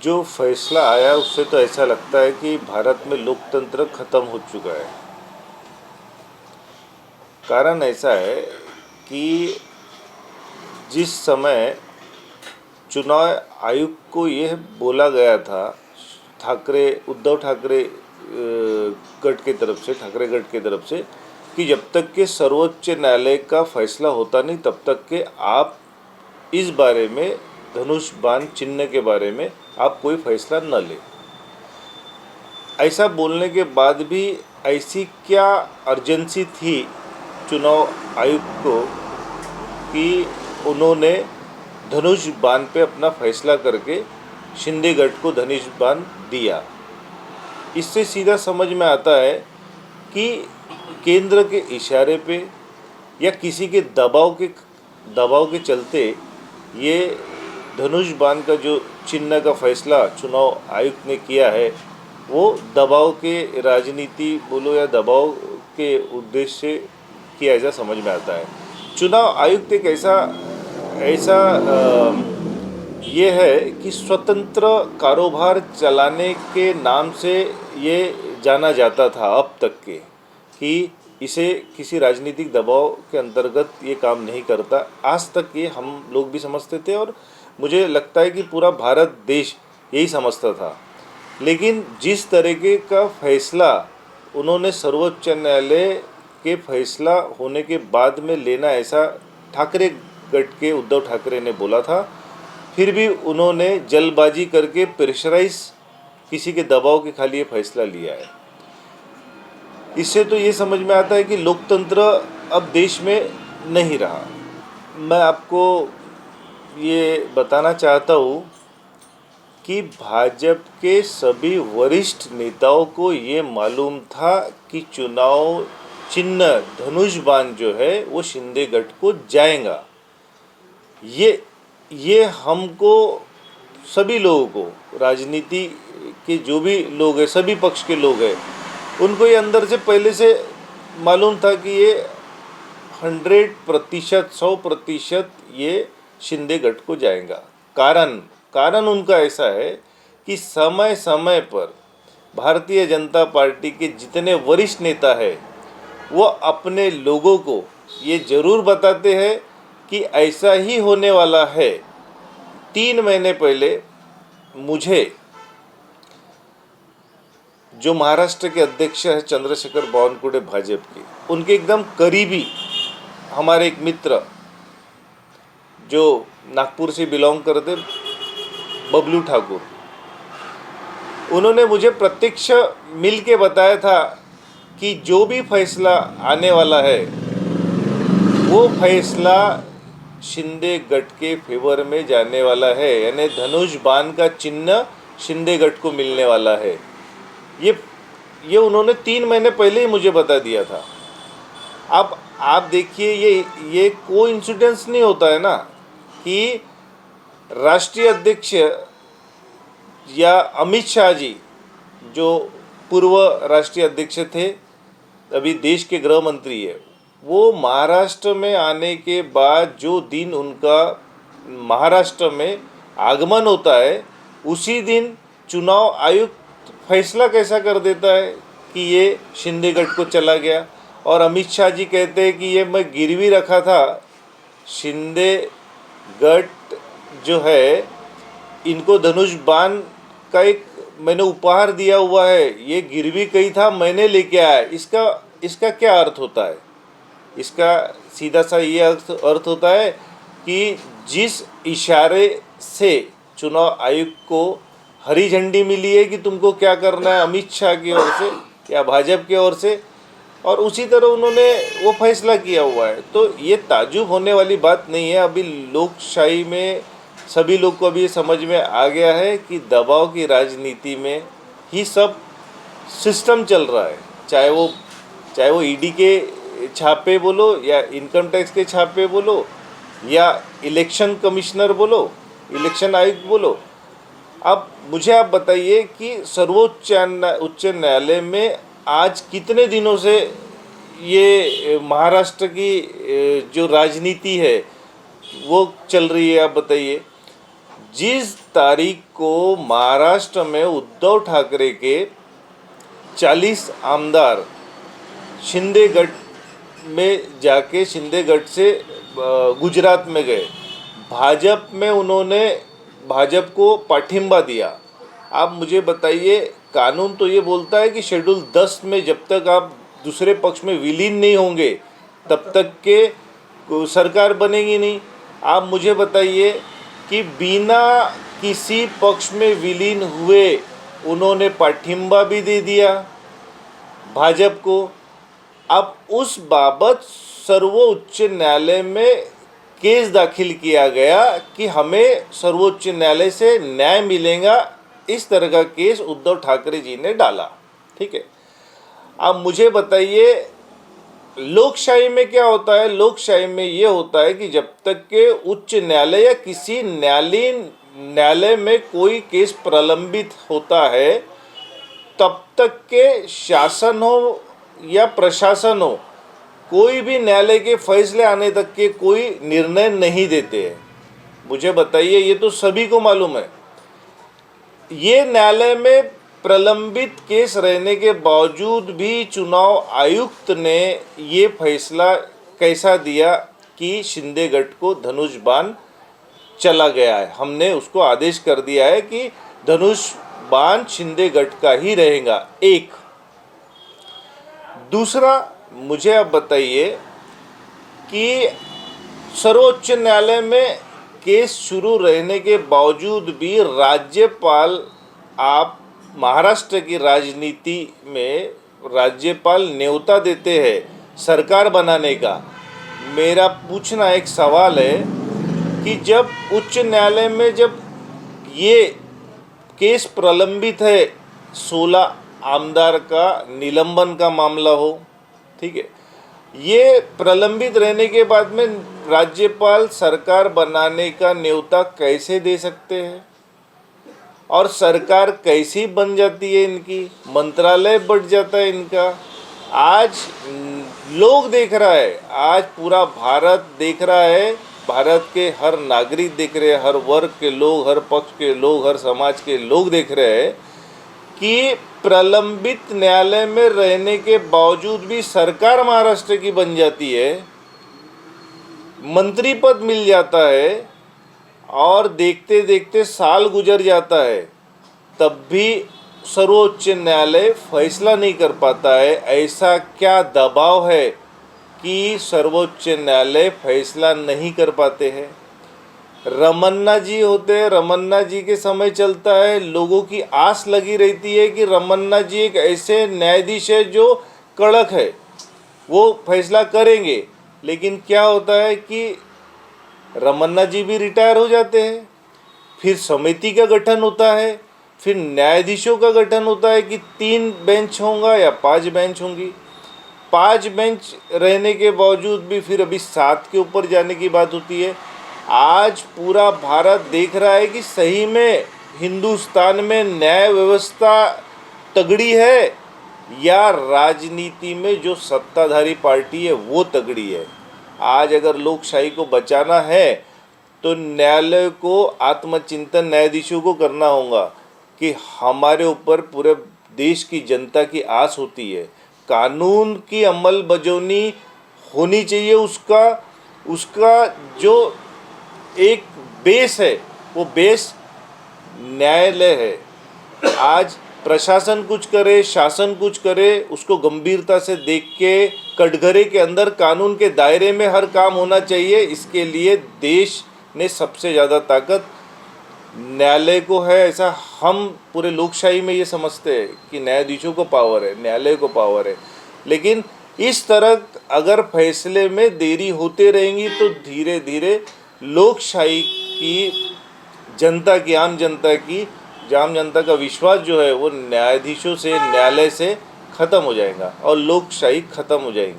जो फैसला आया उससे तो ऐसा लगता है कि भारत में लोकतंत्र खत्म हो चुका है। कारण ऐसा है कि जिस समय चुनाव आयोग को यह बोला गया था, उद्धव ठाकरे गट की तरफ से, ठाकरे गट की तरफ से, कि जब तक के सर्वोच्च न्यायालय का फैसला होता नहीं तब तक के आप इस बारे में, धनुष बाण चिन्ह के बारे में आप कोई फैसला न लें। ऐसा बोलने के बाद भी ऐसी क्या अर्जेंसी थी चुनाव आयोग को कि उन्होंने धनुष बाण पे अपना फैसला करके शिंदे गट को धनुष बाण दिया। इससे सीधा समझ में आता है कि केंद्र के इशारे पे या किसी के दबाव के चलते ये धनुष बाण का जो चिन्ह का फैसला चुनाव आयुक्त ने किया है, वो दबाव के राजनीति बोलो या दबाव के उद्देश्य से किया, ऐसा समझ में आता है। चुनाव आयुक्त एक ऐसा ये है कि स्वतंत्र कारोबार चलाने के नाम से ये जाना जाता था अब तक के, कि इसे किसी राजनीतिक दबाव के अंतर्गत ये काम नहीं करता। आज तक ये हम लोग भी समझते थे और मुझे लगता है कि पूरा भारत देश यही समझता था। लेकिन जिस तरीके का फैसला उन्होंने सर्वोच्च न्यायालय के फैसला होने के बाद में लेना, ऐसा ठाकरे गट के उद्धव ठाकरे ने बोला था, फिर भी उन्होंने जल्दबाजी करके प्रेशराइज किसी के दबाव के खाली ये फैसला लिया है। इससे तो ये समझ में आता है कि लोकतंत्र अब देश में नहीं रहा। मैं आपको ये बताना चाहता हूँ कि भाजपा के सभी वरिष्ठ नेताओं को ये मालूम था कि चुनाव चिन्ह धनुष बाण जो है वो शिंदे गट को जाएगा। ये हमको, सभी लोगों को, राजनीति के जो भी लोग हैं, सभी पक्ष के लोग हैं, उनको ये अंदर से पहले से मालूम था कि ये 100% ये शिंदे गट को जाएगा। कारण उनका ऐसा है कि समय समय पर भारतीय जनता पार्टी के जितने वरिष्ठ नेता हैं वो अपने लोगों को ये ज़रूर बताते हैं कि ऐसा ही होने वाला है। 3 महीने पहले मुझे जो महाराष्ट्र के अध्यक्ष है चंद्रशेखर बावनकुळे भाजपा के, उनके एकदम करीबी हमारे एक मित्र जो नागपुर से बिलोंग करते, बबलू ठाकुर, उन्होंने मुझे प्रत्यक्ष मिल के बताया था कि जो भी फैसला आने वाला है वो फैसला शिंदे गट के फेवर में जाने वाला है, यानी धनुष बाण का चिन्ह शिंदे गट को मिलने वाला है। ये उन्होंने 3 महीने पहले ही मुझे बता दिया था। अब आप देखिए, ये कोइंसिडेंस नहीं होता है ना कि राष्ट्रीय अध्यक्ष या अमित शाह जी, जो पूर्व राष्ट्रीय अध्यक्ष थे, अभी देश के गृह मंत्री है, वो महाराष्ट्र में आने के बाद जो दिन उनका महाराष्ट्र में आगमन होता है, उसी दिन चुनाव आयुक्त फैसला कैसा कर देता है कि ये शिंदे गट को चला गया। और अमित शाह जी कहते हैं कि ये मैं गिरवी रखा था, शिंदे गट जो है इनको धनुष बाण का एक मैंने उपहार दिया हुआ है, ये गिरवी कहीं था, मैंने लेके आया। इसका क्या अर्थ होता है? इसका सीधा सा ये अर्थ होता है कि जिस इशारे से चुनाव आयोग को हरी झंडी मिली है कि तुमको क्या करना है अमित शाह की ओर से या भाजपा की ओर से, और उसी तरह उन्होंने वो फैसला किया हुआ है। तो ये ताज्जुब होने वाली बात नहीं है। अभी लोकशाही में सभी लोग को अभी ये समझ में आ गया है कि दबाव की राजनीति में ही सब सिस्टम चल रहा है। चाहे वो ईडी के छापे बोलो या इनकम टैक्स के छापे बोलो या इलेक्शन कमिश्नर बोलो, इलेक्शन आयुक्त बोलो। अब मुझे आप बताइए कि उच्च न्यायालय में आज कितने दिनों से ये महाराष्ट्र की जो राजनीति है वो चल रही है? आप बताइए। जिस तारीख को महाराष्ट्र में उद्धव ठाकरे के 40 आमदार शिंदेगढ़ में जाके शिंदेगढ़ से गुजरात में गए, भाजपा में उन्होंने भाजपा को पाठिंबा दिया। आप मुझे बताइए, कानून तो ये बोलता है कि शेड्यूल 10 में जब तक आप दूसरे पक्ष में विलीन नहीं होंगे तब तक के सरकार बनेगी नहीं। आप मुझे बताइए कि बिना किसी पक्ष में विलीन हुए उन्होंने पाठिंबा भी दे दिया भाजपा को। अब उस बाबत सर्वोच्च न्यायालय में केस दाखिल किया गया कि हमें सर्वोच्च न्यायालय से न्याय मिलेगा, इस तरह का केस उद्धव ठाकरे जी ने डाला। ठीक है, अब मुझे बताइए लोकशाही में क्या होता है। लोकशाही में ये होता है कि जब तक के उच्च न्यायालय या किसी न्यायालय में कोई केस प्रलंबित होता है तब तक के शासन हो या प्रशासन हो, कोई भी न्यायालय के फैसले आने तक के कोई निर्णय नहीं देते हैं। मुझे बताइए, ये तो सभी को मालूम है। ये न्यायालय में प्रलंबित केस रहने के बावजूद भी चुनाव आयुक्त ने ये फैसला कैसा दिया कि शिंदेगढ़ को धनुष बाण चला गया है। हमने उसको आदेश कर दिया है कि धनुष बाण शिंदेगढ़ का ही रहेगा। एक दूसरा, मुझे आप बताइए कि सर्वोच्च न्यायालय में केस शुरू रहने के बावजूद भी राज्यपाल, आप महाराष्ट्र की राजनीति में राज्यपाल न्योता देते हैं सरकार बनाने का। मेरा पूछना एक सवाल है कि जब उच्च न्यायालय में जब ये केस प्रलंबित है, 16 आमदार का निलंबन का मामला हो, ठीक है, ये प्रलंबित रहने के बाद में राज्यपाल सरकार बनाने का न्योता कैसे दे सकते हैं? और सरकार कैसी बन जाती है इनकी, मंत्रालय बढ़ जाता है इनका। आज लोग देख रहा है, आज पूरा भारत देख रहा है, भारत के हर नागरिक देख रहे हैं, हर वर्ग के लोग, हर पक्ष के लोग, हर समाज के लोग देख रहे हैं कि प्रलंबित न्यायालय में रहने के बावजूद भी सरकार महाराष्ट्र की बन जाती है, मंत्री पद मिल जाता है और देखते देखते साल गुजर जाता है, तब भी सर्वोच्च न्यायालय फैसला नहीं कर पाता है। ऐसा क्या दबाव है कि सर्वोच्च न्यायालय फैसला नहीं कर पाते हैं? रमन्ना जी होते हैं, रमन्ना जी के समय चलता है, लोगों की आस लगी रहती है कि रमन्ना जी एक ऐसे न्यायाधीश है जो कड़क है, वो फैसला करेंगे। लेकिन क्या होता है कि रमन्ना जी भी रिटायर हो जाते हैं, फिर समिति का गठन होता है, फिर न्यायाधीशों का गठन होता है कि 3 बेंच होगा या 5 बेंच होंगी। 5 बेंच रहने के बावजूद भी फिर अभी 7 के ऊपर जाने की बात होती है। आज पूरा भारत देख रहा है कि सही में हिंदुस्तान में न्याय व्यवस्था तगड़ी है या राजनीति में जो सत्ताधारी पार्टी है वो तगड़ी है। आज अगर लोकशाही को बचाना है तो न्यायालय को आत्मचिंतन न्यायाधीशों को करना होगा कि हमारे ऊपर पूरे देश की जनता की आस होती है, कानून की अमलबजावनी होनी चाहिए, उसका जो एक बेस है वो बेस न्यायालय है। आज प्रशासन कुछ करे, शासन कुछ करे, उसको गंभीरता से देख के कटघरे के अंदर कानून के दायरे में हर काम होना चाहिए। इसके लिए देश ने सबसे ज़्यादा ताकत न्यायालय को है, ऐसा हम पूरे लोकशाही में ये समझते हैं कि न्यायाधीशों को पावर है, न्यायालय को पावर है। लेकिन इस तरह अगर फैसले में देरी होते रहेंगी तो धीरे धीरे लोकशाही की जनता की, आम जनता का विश्वास जो है वो न्यायाधीशों से, न्यायालय से ख़त्म हो जाएगा और लोकशाही ख़त्म हो जाएगी।